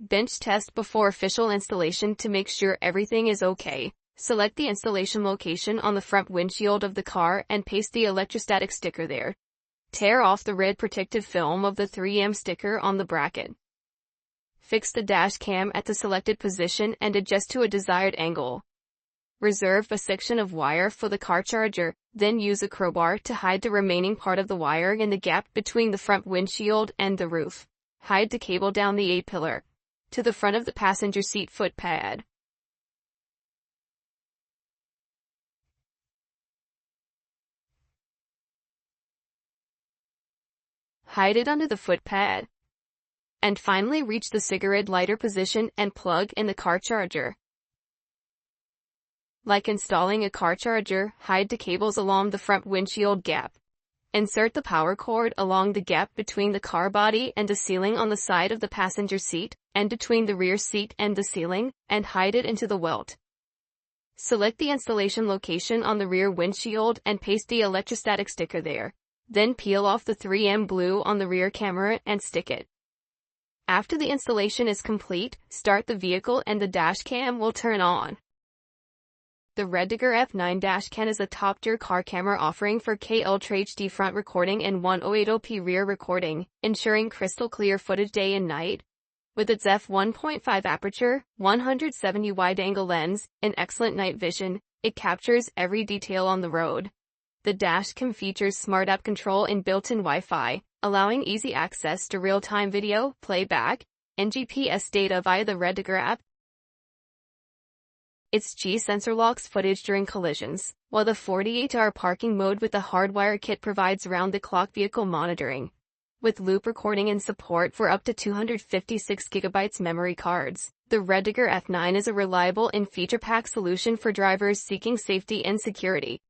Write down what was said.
Bench test before official installation to make sure everything is okay. Select the installation location on the front windshield of the car and paste the electrostatic sticker there. Tear off the red protective film of the 3M sticker on the bracket. Fix the dash cam at the selected position and adjust to a desired angle. Reserve a section of wire for the car charger, then use a crowbar to hide the remaining part of the wire in the gap between the front windshield and the roof. Hide the cable down the A-pillar to the front of the passenger seat footpad. Hide it under the footpad. And finally reach the cigarette lighter position and plug in the car charger. Like installing a car charger, hide the cables along the front windshield gap. Insert the power cord along the gap between the car body and the ceiling on the side of the passenger seat, and between the rear seat and the ceiling, and hide it into the welt. Select the installation location on the rear windshield and paste the electrostatic sticker there. Then peel off the 3M blue on the rear camera and stick it. After the installation is complete, start the vehicle and the dash cam will turn on. The REDTIGER F9 Dash Cam is a top-tier car camera offering 4K Ultra HD front recording and 1080p rear recording, ensuring crystal clear footage day and night. With its f1.5 aperture, 170 wide-angle lens, and excellent night vision, it captures every detail on the road. The dash cam features smart app control and built-in Wi-Fi, allowing easy access to real-time video, playback, and GPS data via the REDTIGER app. Its G sensor locks footage during collisions, while the 48-hour parking mode with the hardwire kit provides round-the-clock vehicle monitoring. With loop recording and support for up to 256 GB memory cards, the REDTIGER F9 is a reliable and feature-packed solution for drivers seeking safety and security.